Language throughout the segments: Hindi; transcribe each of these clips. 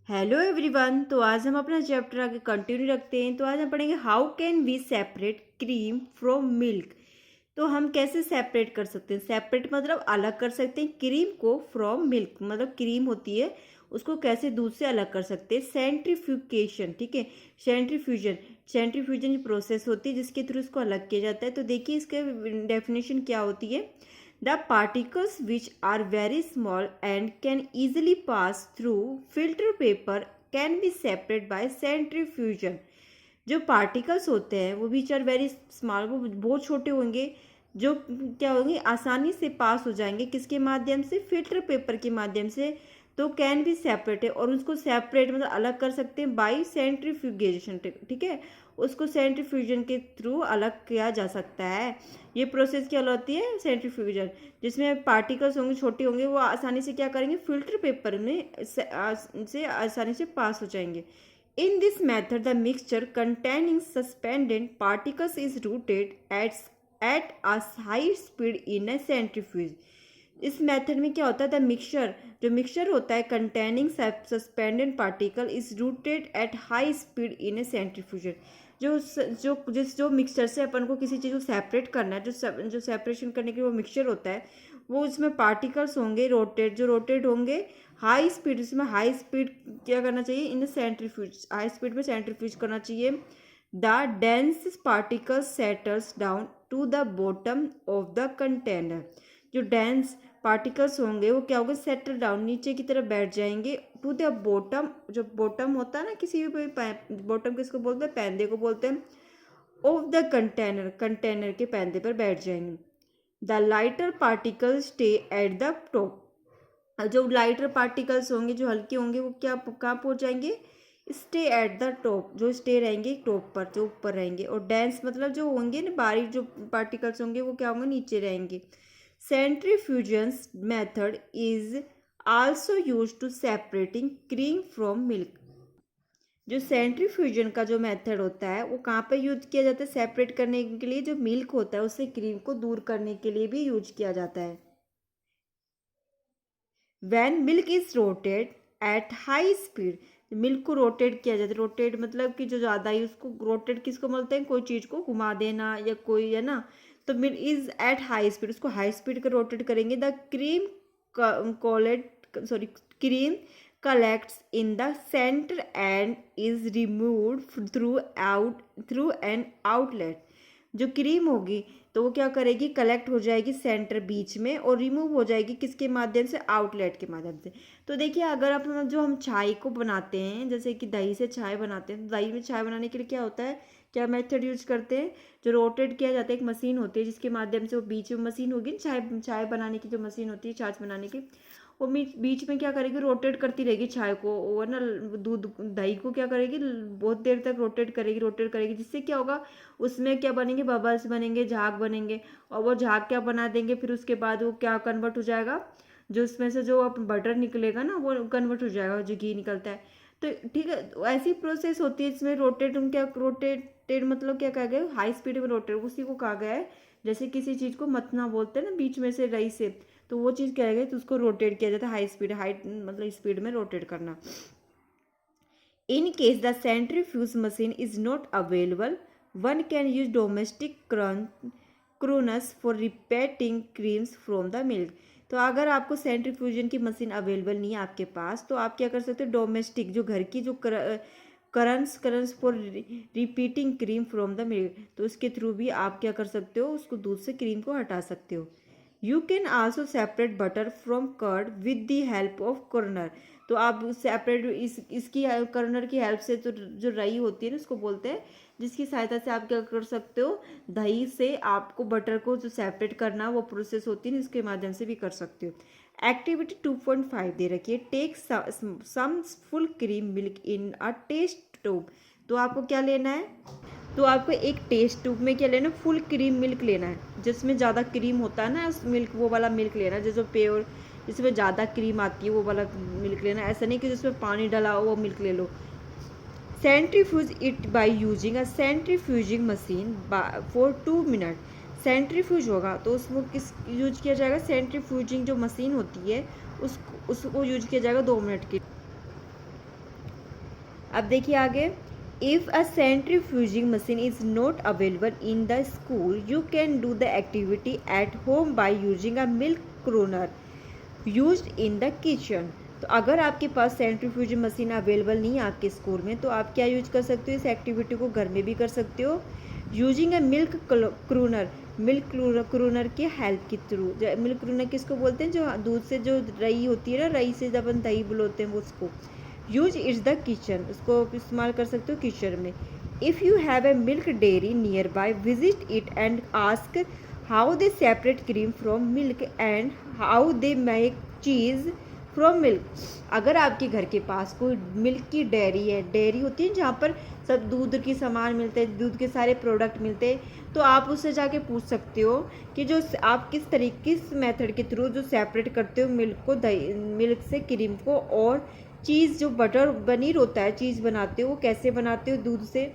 Hello everyone. तो आज हम अपना चैप्टर आगे कंटिन्यू रखते हैं। तो आज हम पढ़ेंगे how can we separate cream from milk. तो हम कैसे सेपरेट कर सकते हैं। सेपरेट मतलब अलग कर सकते हैं क्रीम को फ्रॉम मिल्क, मतलब क्रीम होती है उसको कैसे दूध से अलग कर सकते हैं। सेंट्रीफ्यूगेशन, ठीक है, सेंट्रीफ्यूजन सेंट्रीफ्यूजन की प्रोसेस होती है जिसके थ्रू इसको अलग किया जाता है। तो देखिए इसके डेफिनेशन क्या होती है। The particles which are very small and can easily pass through filter paper can be separated by centrifusion। जो पार्टिकल्स होते हैं वो विच आर वेरी स्मॉल, वो बहुत छोटे होंगे, जो क्या होंगे आसानी से पास हो जाएंगे किसके माध्यम से, फिल्टर पेपर के माध्यम से। तो कैन बी सेपरेटेड, और उसको सेपरेट मतलब अलग कर सकते हैं बाई सेंट्रीफ्यूगेशन, ठीक है, उसको सेंट्रीफ्यूजन के थ्रू अलग किया जा सकता है। ये प्रोसेस क्या होती है, सेंट्रीफ्यूजन, जिसमें पार्टिकल्स होंगे छोटे होंगे, वो आसानी से क्या करेंगे, फिल्टर पेपर में से आसानी से पास हो जाएंगे। In this method, the mixture containing suspended particles is rotated at a high speed in a centrifuge। इस मेथड में क्या होता है, द मिक्सचर, जो मिक्सचर होता है containing suspended particle is rotated at high speed in a centrifugation. जो मिक्सचर से अपन को किसी चीज़ को सेपरेट करना है, जो सेपरेशन करने के लिए वो मिक्सचर होता है, वो उसमें पार्टिकल्स होंगे रोटेट होंगे हाई स्पीड। इसमें हाई स्पीड क्या करना चाहिए, इन सेंट्रीफ्यूज, हाई स्पीड में सेंट्रीफ्यूज करना चाहिए। The dense particle settles down to the bottom of the container. जो डेंस पार्टिकल्स होंगे वो क्या होंगे, सेटल डाउन, नीचे की तरफ बैठ जाएंगे, टू द बॉटम। जो बॉटम होता है ना किसी भी बॉटम किसको बोलते हैं, पैंदे को बोलते हैं, ऑफ द कंटेनर, कंटेनर के पैंदे पर बैठ जाएंगे। The lighter particle stay at the top. जो लाइटर पार्टिकल्स होंगे, जो हल्के होंगे, वो क्या कहाँ पहुँच जाएंगे, स्टे एट द टॉप, जो स्टे रहेंगे टॉप पर, जो ऊपर रहेंगे। और डेंस मतलब जो होंगे ना बारीक जो पार्टिकल्स होंगे वो क्या होंगे, नीचे रहेंगे। Centrifugations method is also use to separating cream from milk. जो सेंट्रीफ्यूजन का जो मेथड होता है वो कहाँ पे यूज किया जाता है, सेपरेट करने के लिए। जो मिल्क होता है उससे क्रीम को दूर करने के लिए भी यूज किया जाता है। When milk is rotated at high speed, milk को रोटेट किया जाता है। रोटेट मतलब कि जो ज़्यादा ही उसको रोटेट किसको बोलते हैं, कोई चीज़ को घुमा देना या कोई, है ना। तो milk is eight high speed, उसको हाई स्पीड का रोटेट करेंगे। The cream cream collects in the center and is removed through an outlet। जो क्रीम होगी तो वो क्या करेगी, कलेक्ट हो जाएगी सेंटर बीच में और रिमूव हो जाएगी किसके माध्यम से, आउटलेट के माध्यम से। तो देखिए अगर आप जो हम चाय को बनाते हैं, जैसे कि दही से चाय बनाते हैं, तो दही में चाय बनाने के लिए क्या होता है, क्या मेथड यूज करते हैं, जो रोटेट किया जाता है। एक मशीन होती है जिसके माध्यम से वो बीच में मशीन होगी, चाय बनाने की जो मशीन होती है, छाछ बनाने की, वो बीच में क्या करेगी, रोटेट करती रहेगी चाय को, और ना दूध दही को क्या करेगी, बहुत देर तक रोटेट करेगी, जिससे क्या होगा, उसमें क्या बनेंगे, बबल्स बनेंगे, झाग बनेंगे। और वो झाग क्या बना देंगे, फिर उसके बाद वो क्या कन्वर्ट हो जाएगा, जो उसमें से जो बटर निकलेगा ना वो कन्वर्ट हो जाएगा, जो घी निकलता है। तो ठीक है, ऐसी प्रोसेस होती है इसमें। रोटेटेड मतलब क्या कहा गया, हाई स्पीड में रोटेट, उसी को कहा गया है। जैसे किसी चीज़ को मतना बोलते हैं ना, बीच में से रई से, तो वो चीज़ क्या है, तो उसको रोटेट किया जाता है। हाई मतलब स्पीड में रोटेट करना। In case the centrifuge machine is not available, one can use domestic churners for repeating creams from the milk. तो अगर आपको सेंट्रीफ्यूजन की मशीन अवेलेबल नहीं है आपके पास, तो आप क्या कर सकते हो, डोमेस्टिक जो घर की जो करंस for repeating cream from the milk, तो उसके थ्रू भी आप क्या कर सकते हो, उसको दूध से क्रीम को हटा सकते हो। You can also separate butter from curd with the help of churner. तो आप सेपरेट इसकी कर्नर की हेल्प से, तो जो रई होती है ना उसको बोलते हैं, जिसकी सहायता से आप क्या कर सकते हो, दही से आपको बटर को जो सेपरेट करना वो प्रोसेस होती है ना, इसके माध्यम से भी कर सकते हो। एक्टिविटी 2.5 दे रखी है, take some full cream milk in a test tube. तो आपको क्या लेना है, तो आपको एक टेस्ट ट्यूब में क्या लेना है, फुल क्रीम मिल्क लेना है, जिसमें ज़्यादा क्रीम होता है ना उस मिल्क, वो वाला मिल्क लेना है, जो प्योर जिसमें ज़्यादा क्रीम आती है वो वाला मिल्क लेना है। ऐसा नहीं कि जिसमें पानी डाला हो वो मिल्क ले लो। Centrifuge it by using a centrifuging machine for 2 minute. Centrifuge होगा तो उसको किस यूज किया जाएगा, सेंट्रीफ्यूजिंग जो मशीन होती है उसको यूज किया जाएगा 2 मिनट के। अब देखिए आगे, if a centrifuging machine is not available in the school you can do the activity at home by using a milk churner used in the kitchen. तो अगर आपके पास सेंट्रीफ्यूजिंग मशीन अवेलेबल नहीं है आपके स्कूल में, तो आप क्या यूज कर सकते हो, इस एक्टिविटी को घर में भी कर सकते हो यूजिंग ए मिल्क क्रूनर। मिल्क क्रूनर की हेल्प के थ्रू। मिल्क क्रूनर किसको बोलते हैं, जो दूध से जो रई होती है ना, रई से जब अपन दही बुलाते हैं वो उसको। यूज इट्स द किचन, उसको इस्तेमाल कर सकते हो किचन में। If you have a milk dairy near by visit it and ask how they separate cream from milk and how they make cheese from milk. अगर आपके घर के पास कोई मिल्क की डेयरी है, डेयरी होती है जहाँ पर सब दूध की सामान मिलते हैं, दूध के सारे प्रोडक्ट मिलते हैं, तो आप उससे जाके पूछ सकते हो कि जो आप किस मेथड के थ्रू जो सेपरेट करते हो मिल्क को, दही मिल्क से क्रीम को, और चीज़ जो बटर पनीर होता है चीज़ बनाते हो वो कैसे बनाते हो दूध से।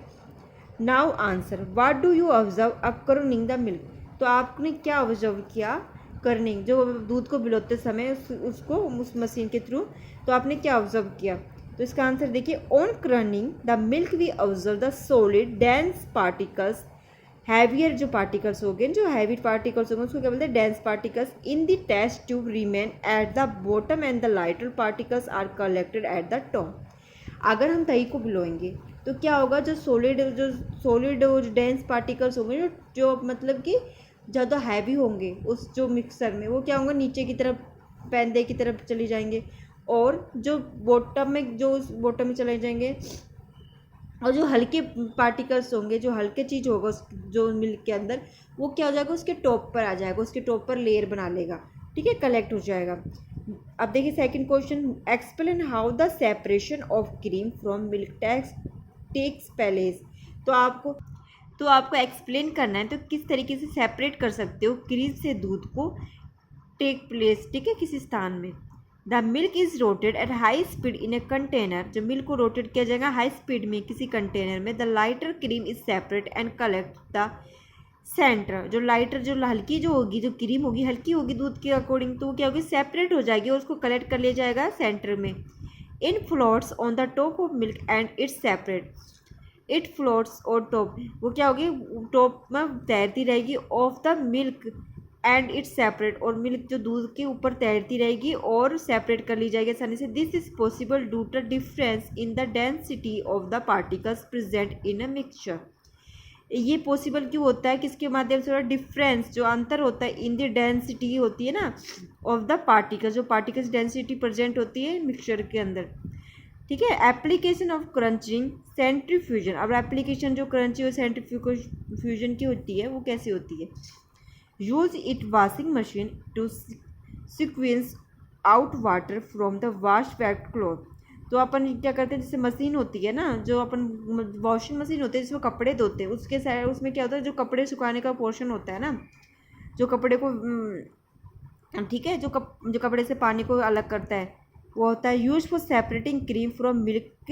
Now answer, what do you observe upon churning the milk. तो आपने क्या ऑब्जर्व किया, कर्निंग जो दूध को भिगोते समय उसको उस मशीन के थ्रू, तो आपने क्या ऑब्जर्व किया। तो इसका आंसर देखिए, on churning the milk we observe the solid dense particles, heavier जो पार्टिकल्स हो गए, जो हैवी पार्टिकल्स हो गए उसको क्या बोलते हैं, dense particles in the test tube remain at the bottom and the lighter particles are collected at the top. अगर हम दही को भिगोएंगे तो क्या होगा, जो सॉलिड और डेंस पार्टिकल्स होंगे, जो मतलब कि ज़्यादा हैवी होंगे उस जो मिक्सर में, वो क्या होंगे, नीचे की तरफ पैंदे की तरफ चली जाएंगे, और जो बॉटम में चले जाएंगे, और जो हल्के पार्टिकल्स होंगे, जो हल्के चीज़ होगा जो मिल्क के अंदर, वो क्या हो जाएगा, उसके टॉप पर आ जाएगा, उसके टॉप पर लेयर बना लेगा, ठीक है, कलेक्ट हो जाएगा। अब देखिए second question, explain how the separation of cream from milk takes place. तो आपको एक्सप्लेन करना है तो किस तरीके से सेपरेट कर सकते हो क्रीम से दूध को, टेक प्लेस, ठीक है, किसी स्थान में। The milk is rotated at high speed in a container, जब मिल्क को रोटेट किया जाएगा हाई स्पीड में किसी कंटेनर में। The lighter cream is separate and collect the centre, जो लाइटर जो हल्की जो होगी, जो क्रीम होगी हल्की होगी दूध के अकॉर्डिंग, तो वो क्या होगी, सेपरेट हो जाएगी और उसको कलेक्ट कर लिया जाएगा सेंटर में। In floats on the top of milk and it's separate, it floats और टॉप, वो क्या होगी, टॉप में तैरती रहेगी, of the milk and it's separate, और मिल्क जो दूध के ऊपर तैरती रहेगी और सेपरेट कर ली जाएगी आसानी से। This is possible due to difference in the density of the particles present in a mixture. ये पॉसिबल क्यों होता है, किसके माध्यम से, थोड़ा डिफरेंस जो अंतर होता है इन द डेंसिटी होती है ना ऑफ द पार्टिकल्स, जो पार्टिकल्स डेंसिटी प्रेजेंट होती है मिक्सचर के अंदर, ठीक है। एप्लीकेशन ऑफ क्रंचिंग सेंट्रीफ्यूजन, अब एप्लीकेशन जो क्रंचिंग और सेंट्रीफ्यूजन की होती है वो कैसी होती है। Use it washing machine to squeeze out water from the wash wet cloth. तो अपन क्या करते हैं, जैसे मशीन होती है ना, जो अपन वॉशिंग मशीन होती है जिसमें कपड़े धोते हैं, उसके साइड उसमें क्या होता है, जो कपड़े सुखाने का पोर्शन होता है ना, जो कपड़े को ठीक है, जो कपड़े से पानी को अलग करता है, वो होता है use for separating cream from milk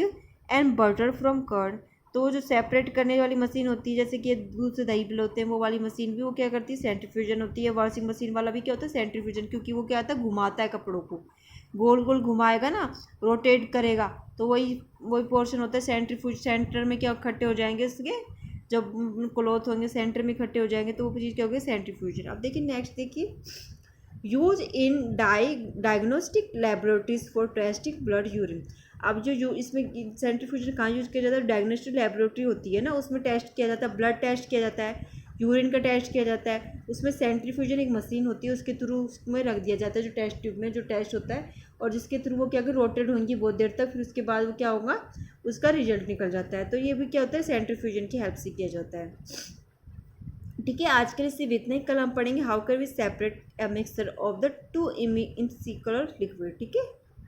and butter from curd. तो जो सेपरेट करने वाली मशीन होती है, जैसे कि दूध से दही पिलाते हैं वो वाली मशीन भी वो क्या करती है, सेंट्रीफ्यूजन होती है। वॉशिंग मशीन वाला भी क्या होता है, सेंट्रीफ्यूजन, क्योंकि वो क्या होता है, घुमाता है कपड़ों को, गोल गोल घुमाएगा ना, रोटेट करेगा, तो वही पोर्शन होता है सेंट्रीफ्यूज। सेंटर में क्या इकट्ठे हो जाएंगे उसके, जब क्लॉथ होंगे सेंटर में इकट्ठे हो जाएंगे, तो वो चीज़ क्या होगी, सेंट्रीफ्यूजन। अब देखिए नेक्स्ट देखिए, use in diagnostic laboratories for testing blood urine. अब जो इसमें सेंट्रीफ्यूजन कहाँ यूज़ किया जाता है, डायग्नोस्टिक लेबोरेटरी होती है ना, उसमें टेस्ट किया जाता है, ब्लड टेस्ट किया जाता है, यूरिन का टेस्ट किया जाता है, उसमें सेंट्रीफ्यूजन एक मशीन होती है, उसके थ्रू उसमें रख दिया जाता है जो टेस्ट ट्यूब में जो टेस्ट होता है, और जिसके थ्रू वो क्या रोटेट होंगी बहुत देर तक, फिर उसके बाद वो क्या होगा, उसका रिजल्ट निकल जाता है। तो ये भी क्या होता है, सेंट्रीफ्यूजन की हेल्प से किया जाता है, ठीक है। आज के लिए सिर्फ इतना ही, कल हम पढ़ेंगे how can we separate a mixture of the two immiscible liquid, ठीक है।